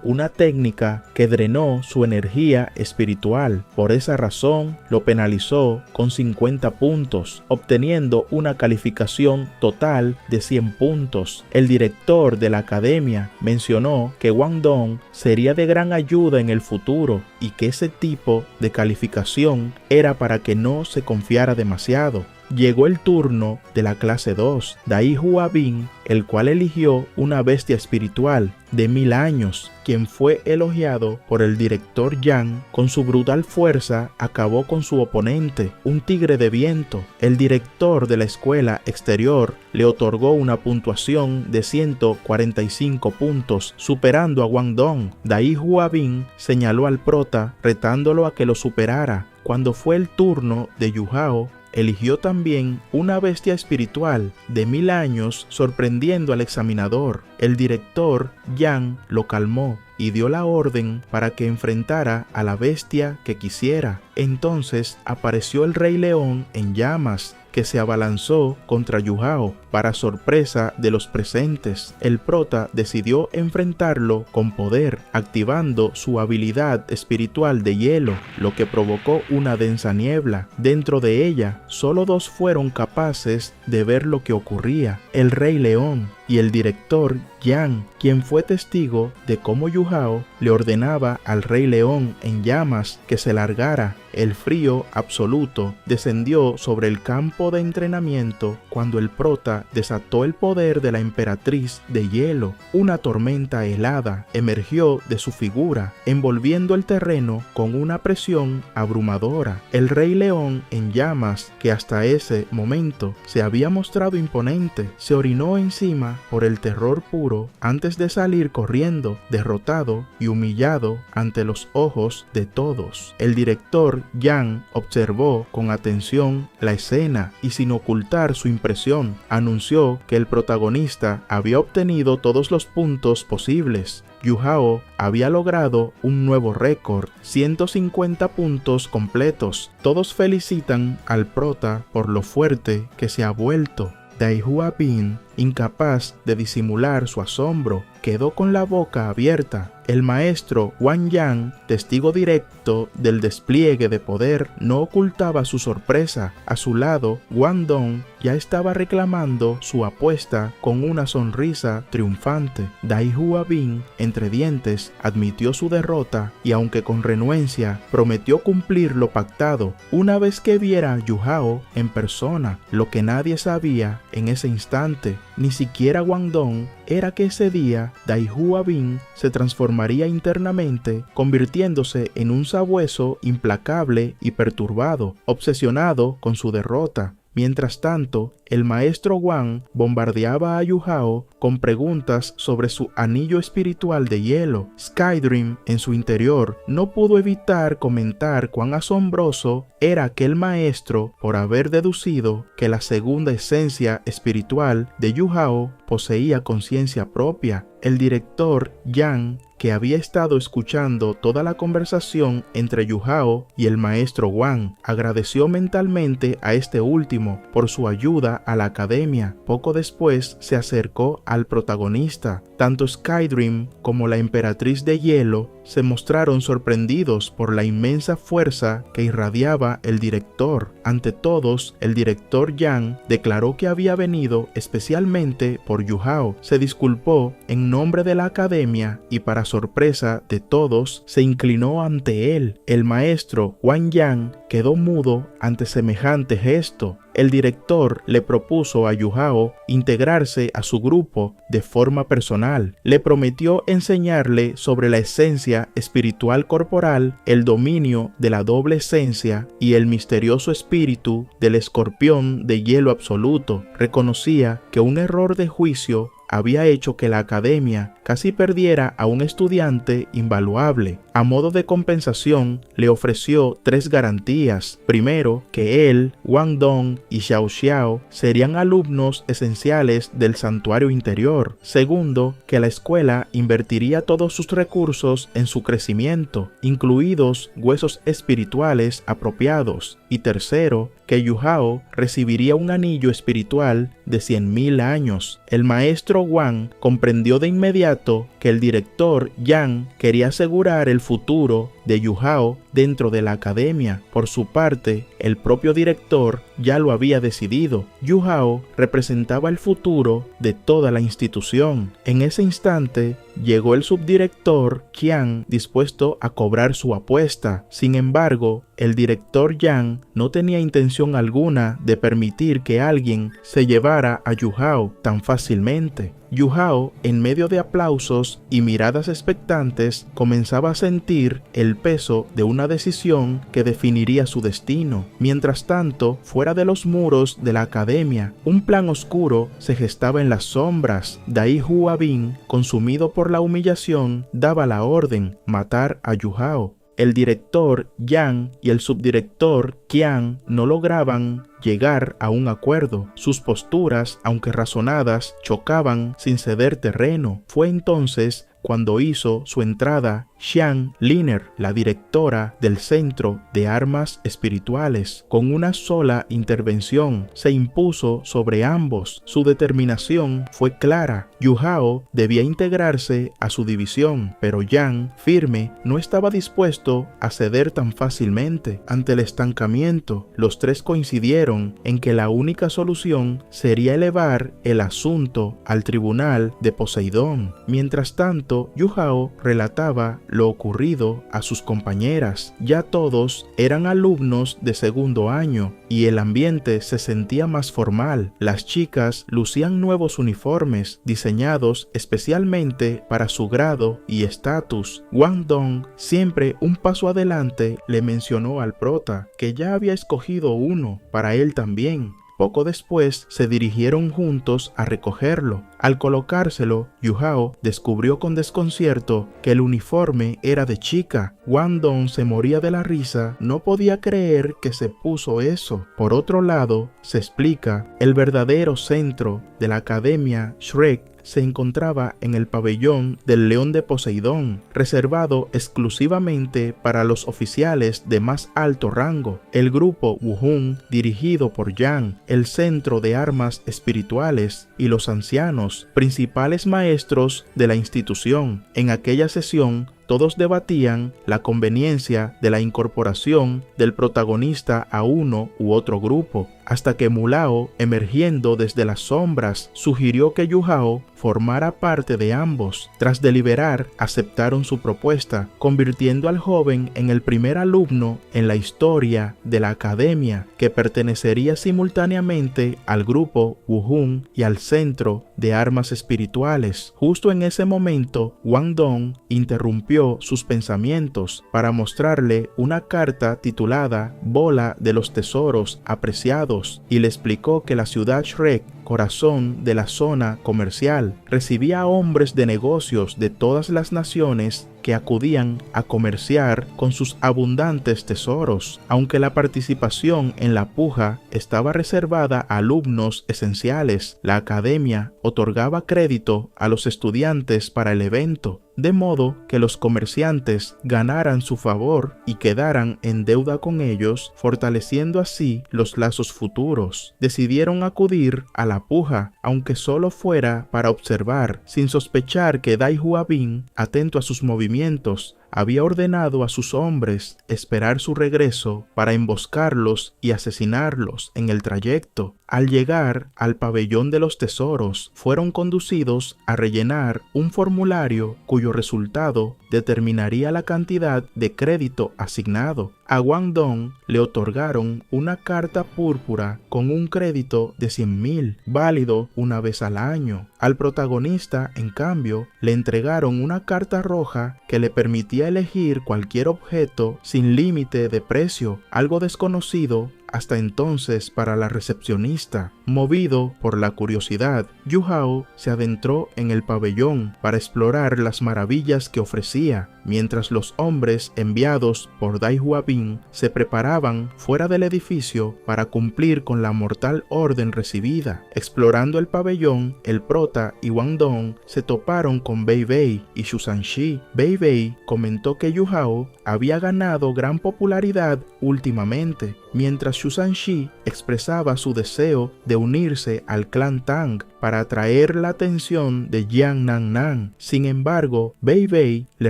una técnica que drenó su energía espiritual. Por esa razón, lo penalizó con 50 puntos, obteniendo una calificación total de 100 puntos. El director de la academia mencionó que Wang Dong sería de gran ayuda en el futuro y que ese tipo de calificación era para que no se confiara demasiado. Llegó el turno de la clase 2, Dai Hua Bin, el cual eligió una bestia espiritual de 1000 años, quien fue elogiado por el director Yang. Con su brutal fuerza acabó con su oponente, un tigre de viento. El director de la escuela exterior le otorgó una puntuación de 145 puntos, superando a Wang Dong. Dai Hua Bin señaló al prota, retándolo a que lo superara. Cuando fue el turno de Yujao, eligió también una bestia espiritual de 1000 años, sorprendiendo al examinador. El director Yang lo calmó y dio la orden para que enfrentara a la bestia que quisiera. Entonces apareció el Rey León en llamas, que se abalanzó contra Yujao. Para sorpresa de los presentes, el prota decidió enfrentarlo con poder, activando su habilidad espiritual de hielo, lo que provocó una densa niebla. Dentro de ella, solo dos fueron capaces de ver lo que ocurría: el Rey León y el director Yang, quien fue testigo de cómo Yujao le ordenaba al Rey León en llamas que se largara. El frío absoluto descendió sobre el campo de entrenamiento cuando el prota desató el poder de la emperatriz de hielo. Una tormenta helada emergió de su figura, envolviendo el terreno con una presión abrumadora. El Rey León en llamas, que hasta ese momento se había mostrado imponente, se orinó encima por el terror puro antes de salir corriendo, derrotado y humillado ante los ojos de todos. El director Yang observó con atención la escena y, sin ocultar su impresión, anunció que el protagonista había obtenido todos los puntos posibles. Yujao había logrado un nuevo récord, 150 puntos completos. Todos felicitan al prota por lo fuerte que se ha vuelto. Dai Hua Bin, incapaz de disimular su asombro, quedó con la boca abierta. El maestro Wang Yang, testigo directo del despliegue de poder, no ocultaba su sorpresa. A su lado, Wang Dong ya estaba reclamando su apuesta con una sonrisa triunfante. Dai Hua Bin, entre dientes, admitió su derrota y, aunque con renuencia, prometió cumplir lo pactado una vez que viera a Yujao en persona. Lo que nadie sabía en ese instante, ni siquiera Wang Dong, era que ese día Dai Hua Bin se transformaría internamente, convirtiéndose en un sabueso implacable y perturbado, obsesionado con su derrota. Mientras tanto, el maestro Wang bombardeaba a Yujao con preguntas sobre su anillo espiritual de hielo. Skydream, en su interior, no pudo evitar comentar cuán asombroso era aquel maestro por haber deducido que la segunda esencia espiritual de Yujao poseía conciencia propia. El director Yang, que había estado escuchando toda la conversación entre Yujao y el maestro Wang, agradeció mentalmente a este último por su ayuda a la academia. Poco después se acercó al protagonista. Tanto Skydream como la emperatriz de hielo se mostraron sorprendidos por la inmensa fuerza que irradiaba el director. Ante todos, el director Yang declaró que había venido especialmente por Yujao. Se disculpó en nombre de la academia y, para sorpresa de todos, se inclinó ante él. El maestro Wang Yang quedó mudo ante semejante gesto. El director le propuso a Yu Hao integrarse a su grupo de forma personal. Le prometió enseñarle sobre la esencia espiritual corporal, el dominio de la doble esencia y el misterioso espíritu del escorpión de hielo absoluto. Reconocía que un error de juicio había hecho que la academia casi perdiera a un estudiante invaluable. A modo de compensación, le ofreció 3 garantías. Primero, que él, Wang Dong y Xiao Xiao serían alumnos esenciales del santuario interior. Segundo, que la escuela invertiría todos sus recursos en su crecimiento, incluidos huesos espirituales apropiados. Y tercero, que Yu Hao recibiría un anillo espiritual de 100.000 años. El maestro Wang comprendió de inmediato que el director Yang quería asegurar el futuro de Yu Hao dentro de la academia. Por su parte, el propio director ya lo había decidido. Yu Hao representaba el futuro de toda la institución. En ese instante, llegó el subdirector Qian dispuesto a cobrar su apuesta. Sin embargo, el director Yang no tenía intención alguna de permitir que alguien se llevara a Yu Hao tan fácilmente. Yu Hao, en medio de aplausos y miradas expectantes, comenzaba a sentir el peso de una decisión que definiría su destino. Mientras tanto, fuera de los muros de la academia, un plan oscuro se gestaba en las sombras. Dai Hua Bin, consumido por la humillación, daba la orden: matar a Yu Hao. El director Yang y el subdirector Qian no lograban llegar a un acuerdo. Sus posturas, aunque razonadas, chocaban sin ceder terreno. Fue entonces cuando hizo su entrada Xiang Liner, la directora del Centro de Armas Espirituales. Con una sola intervención se impuso sobre ambos. Su determinación fue clara. Yu Hao debía integrarse a su división, pero Yang, firme, no estaba dispuesto a ceder tan fácilmente. Ante el estancamiento, los tres coincidieron en que la única solución sería elevar el asunto al tribunal de Poseidón. Mientras tanto, Yu Hao relataba lo ocurrido a sus compañeras. Ya todos eran alumnos de segundo año y el ambiente se sentía más formal. Las chicas lucían nuevos uniformes diseñados especialmente para su grado y estatus. Wang Dong, siempre un paso adelante, le mencionó al prota que ya había escogido uno para él también. Poco después se dirigieron juntos a recogerlo. Al colocárselo, Yu Hao descubrió con desconcierto que el uniforme era de chica. Wang Dong se moría de la risa, no podía creer que se puso eso. Por otro lado, se explica, el verdadero centro de la Academia Shrek se encontraba en el pabellón del León de Poseidón, reservado exclusivamente para los oficiales de más alto rango. El grupo Wuhun, dirigido por Yang, el Centro de Armas Espirituales y los ancianos, principales maestros de la institución. En aquella sesión, todos debatían la conveniencia de la incorporación del protagonista a uno u otro grupo, hasta que Mulao, emergiendo desde las sombras, sugirió que Yu Hao formara parte de ambos. Tras deliberar, aceptaron su propuesta, convirtiendo al joven en el primer alumno en la historia de la academia, que pertenecería simultáneamente al grupo Wuhun y al Centro de Armas Espirituales. Justo en ese momento, Wang Dong interrumpió sus pensamientos para mostrarle una carta titulada Bola de los Tesoros Apreciados y le explicó que la ciudad Shrek, corazón de la zona comercial, recibía a hombres de negocios de todas las naciones que acudían a comerciar con sus abundantes tesoros. Aunque la participación en la puja estaba reservada a alumnos esenciales, la academia otorgaba crédito a los estudiantes para el evento, de modo que los comerciantes ganaran su favor y quedaran en deuda con ellos, fortaleciendo así los lazos futuros. Decidieron acudir a la puja, aunque solo fuera para observar, sin sospechar que Dai Hua Bin, atento a sus movimientos, había ordenado a sus hombres esperar su regreso para emboscarlos y asesinarlos en el trayecto. Al llegar al pabellón de los tesoros, fueron conducidos a rellenar un formulario cuyo resultado determinaría la cantidad de crédito asignado. A Wang Dong le otorgaron una carta púrpura con un crédito de 100,000, válido una vez al año. Al protagonista, en cambio, le entregaron una carta roja que le permitía elegir cualquier objeto sin límite de precio, algo desconocido hasta entonces para la recepcionista. Movido por la curiosidad, Yu Hao se adentró en el pabellón para explorar las maravillas que ofrecía, mientras los hombres enviados por Dai Huabin se preparaban fuera del edificio para cumplir con la mortal orden recibida. Explorando el pabellón, el prota y Wang Dong se toparon con Bei Bei y Xu Zhanxi. Bei Bei comentó que Yu Hao había ganado gran popularidad últimamente, mientras Xu Zhanxi expresaba su deseo de unirse al clan Tang para atraer la atención de Jiang Nannan. Sin embargo, Bei Bei le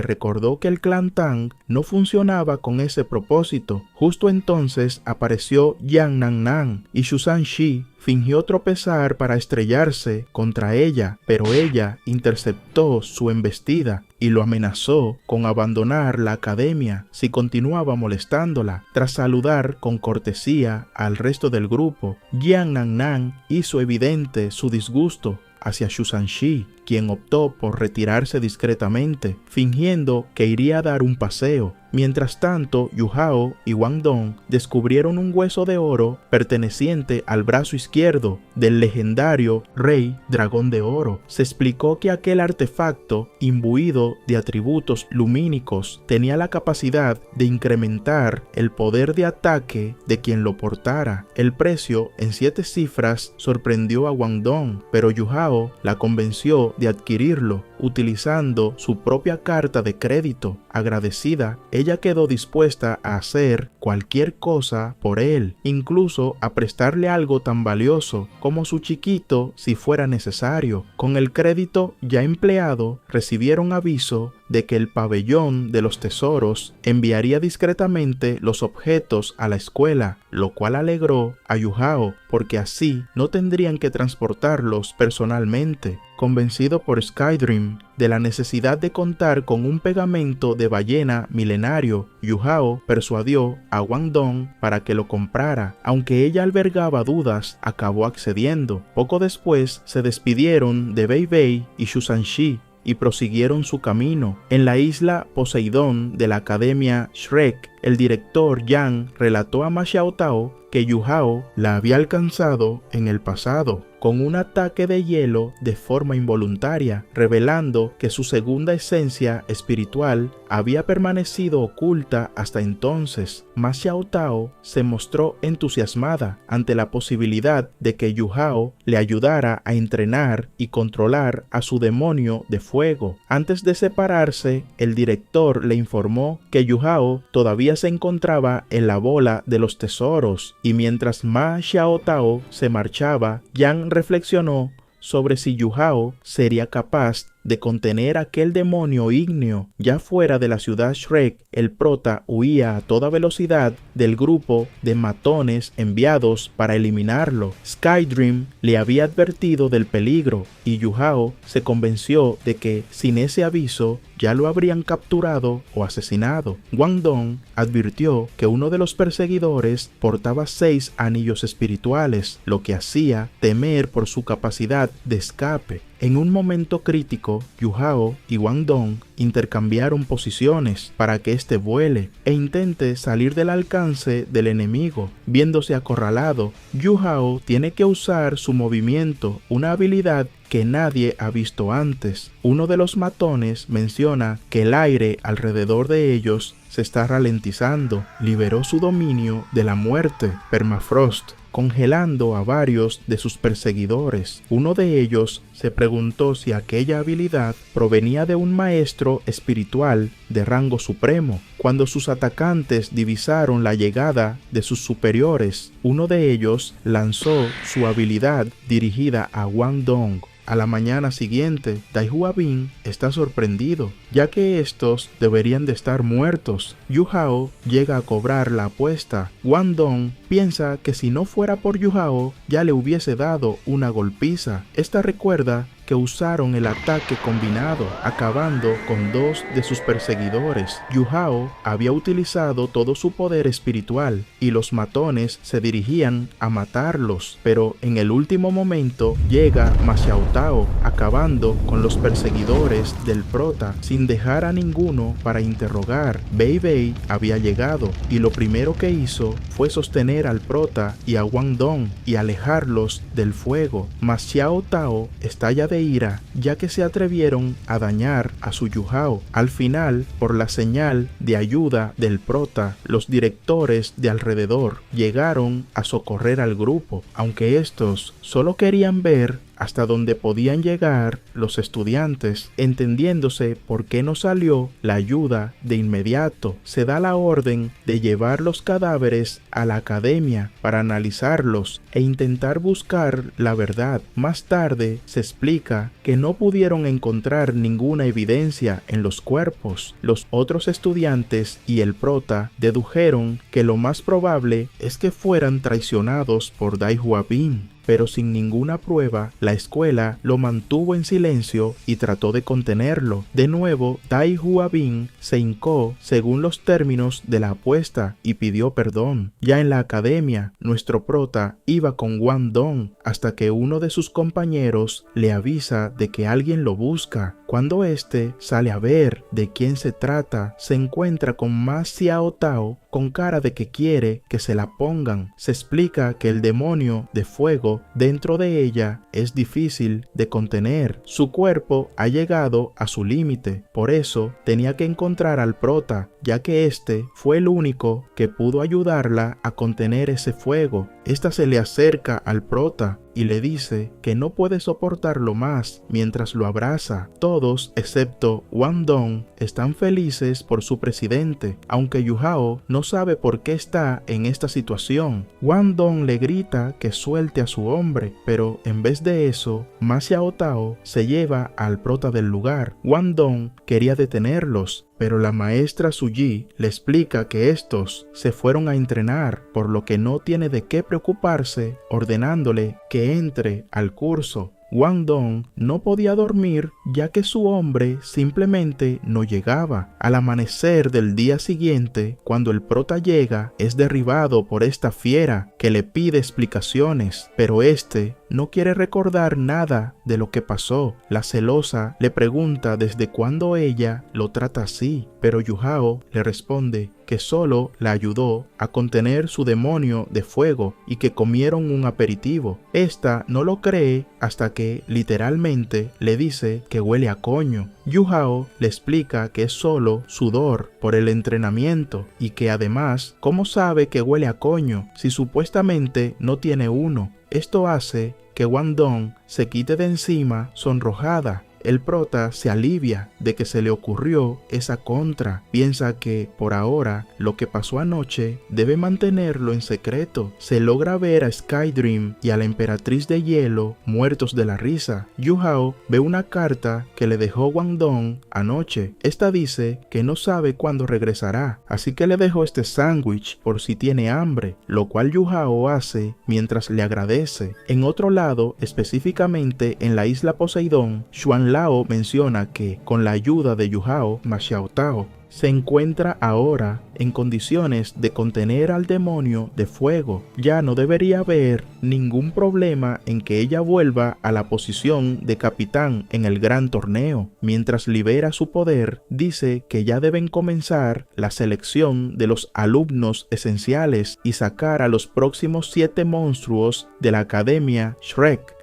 recordó que el clan Tang no funcionaba con ese propósito. Justo entonces apareció Jiang Nannan y Xu Zhanxi fingió tropezar para estrellarse contra ella, pero ella interceptó su embestida y lo amenazó con abandonar la academia si continuaba molestándola. Tras saludar con cortesía al resto del grupo, Jiang Nannan hizo evidente su disgusto hacia Xu Zhanxi, quien optó por retirarse discretamente, fingiendo que iría a dar un paseo. Mientras tanto, Yu Hao y Wang Dong descubrieron un hueso de oro perteneciente al brazo izquierdo del legendario Rey Dragón de Oro. Se explicó que aquel artefacto, imbuido de atributos lumínicos, tenía la capacidad de incrementar el poder de ataque de quien lo portara. El precio, en 7 cifras, sorprendió a Wang Dong, pero Yu Hao la convenció de adquirirlo utilizando su propia carta de crédito. Agradecida, ella quedó dispuesta a hacer cualquier cosa por él, incluso a prestarle algo tan valioso como su chiquito si fuera necesario. Con el crédito ya empleado, recibieron aviso de que el pabellón de los tesoros enviaría discretamente los objetos a la escuela, lo cual alegró a Yu Hao porque así no tendrían que transportarlos personalmente. Convencido por Skydream de la necesidad de contar con un pegamento de ballena milenario, Yu Hao persuadió a Wang Dong para que lo comprara. Aunque ella albergaba dudas, acabó accediendo. Poco después se despidieron de Bei Bei y Xu Zhanxi y prosiguieron su camino. En la isla Poseidón de la Academia Shrek, el director Yang relató a Ma Xiaotao que Yu Hao la había alcanzado en el pasado con un ataque de hielo de forma involuntaria, revelando que su segunda esencia espiritual había permanecido oculta hasta entonces. Ma Xiaotao se mostró entusiasmada ante la posibilidad de que Yu Hao le ayudara a entrenar y controlar a su demonio de fuego. Antes de separarse, el director le informó que Yu Hao todavía se encontraba en la bola de los tesoros, y mientras Ma Xiaotao se marchaba, Yang reflexionó sobre si Yu Hao sería capaz de contener aquel demonio ígneo. Ya fuera de la ciudad Shrek, el prota huía a toda velocidad del grupo de matones enviados para eliminarlo. Skydream le había advertido del peligro y Yu Hao se convenció de que sin ese aviso ya lo habrían capturado o asesinado. Wang Dong advirtió que uno de los perseguidores portaba 6 anillos espirituales, lo que hacía temer por su capacidad de escape. En un momento crítico, Yu Hao y Wang Dong intercambiaron posiciones para que éste vuele e intente salir del alcance del enemigo. Viéndose acorralado, Yu Hao tiene que usar su movimiento, una habilidad que nadie ha visto antes. Uno de los matones menciona que el aire alrededor de ellos se está ralentizando. Liberó su dominio de la muerte, Permafrost, congelando a varios de sus perseguidores. Uno de ellos se preguntó si aquella habilidad provenía de un maestro espiritual de rango supremo. Cuando sus atacantes divisaron la llegada de sus superiores, uno de ellos lanzó su habilidad dirigida a Wang Dong. A la mañana siguiente, Dai Hua Bin está sorprendido, ya que estos deberían de estar muertos. Yu Hao llega a cobrar la apuesta. Wang Dong piensa que si no fuera por Yu Hao, ya le hubiese dado una golpiza. Esta recuerda que usaron el ataque combinado, acabando con 2 de sus perseguidores. Yu Hao había utilizado todo su poder espiritual y los matones se dirigían a matarlos, pero en el último momento llega Ma Xiao Tao, acabando con los perseguidores del prota sin dejar a ninguno para interrogar. Bei Bei había llegado y lo primero que hizo fue sostener al prota y a Wang Dong y alejarlos del fuego. Ma Xiao Tao estalla de ira, ya que se atrevieron a dañar a su Yu Hao. Al final, por la señal de ayuda del prota, los directores de alrededor llegaron a socorrer al grupo, aunque estos solo querían ver hasta donde podían llegar los estudiantes, entendiéndose por qué no salió la ayuda de inmediato. Se da la orden de llevar los cadáveres a la academia para analizarlos e intentar buscar la verdad. Más tarde se explica que no pudieron encontrar ninguna evidencia en los cuerpos. Los otros estudiantes y el prota dedujeron que lo más probable es que fueran traicionados por Dai Hua Bin, pero sin ninguna prueba, la escuela lo mantuvo en silencio y trató de contenerlo. De nuevo, Dai Hua Bin se hincó según los términos de la apuesta y pidió perdón. Ya en la academia, nuestro prota iba con Wang Dong hasta que uno de sus compañeros le avisa de que alguien lo busca. Cuando éste sale a ver de quién se trata, se encuentra con Ma Xiao Tao con cara de que quiere que se la pongan. Se explica que el demonio de fuego dentro de ella es difícil de contener. Su cuerpo ha llegado a su límite, por eso tenía que encontrar al prota, ya que este fue el único que pudo ayudarla a contener ese fuego. Esta se le acerca al prota y le dice que no puede soportarlo más mientras lo abraza. Todos, excepto Wang Dong, están felices por su presidente, aunque Yu Hao no sabe por qué está en esta situación. Wang Dong le grita que suelte a su hombre, pero en vez de eso, Ma Xiao Tao se lleva al prota del lugar. Wang Dong quería detenerlos, pero la maestra Su Yi le explica que estos se fueron a entrenar, por lo que no tiene de qué preocuparse, ordenándole que entre al curso. Wang Dong no podía dormir ya que su hombre simplemente no llegaba. Al amanecer del día siguiente, cuando el prota llega, es derribado por esta fiera que le pide explicaciones, pero este no quiere recordar nada de lo que pasó. La celosa le pregunta desde cuándo ella lo trata así, pero Yu Hao le responde que solo la ayudó a contener su demonio de fuego y que comieron un aperitivo. Esta no lo cree hasta que literalmente le dice que huele a coño. Yu Hao le explica que es solo sudor por el entrenamiento y que además, ¿cómo sabe que huele a coño si supuestamente no tiene uno? Esto hace que Wang Dong se quite de encima sonrojada. El prota se alivia de que se le ocurrió esa contra. Piensa que, por ahora, lo que pasó anoche debe mantenerlo en secreto. Se logra ver a Skydream y a la emperatriz de hielo muertos de la risa. Yu Hao ve una carta que le dejó Wang Dong anoche. Esta dice que no sabe cuándo regresará, así que le dejó este sándwich por si tiene hambre, lo cual Yu Hao hace mientras le agradece. En otro lado, específicamente en la isla Poseidón, Xuan Lao menciona que, con la ayuda de Yu Hao, Ma Xiao Tao se encuentra ahora en condiciones de contener al demonio de fuego. Ya no debería haber ningún problema en que ella vuelva a la posición de capitán en el gran torneo. Mientras libera su poder, dice que ya deben comenzar la selección de los alumnos esenciales y sacar a los próximos 7 monstruos de la Academia Shrek.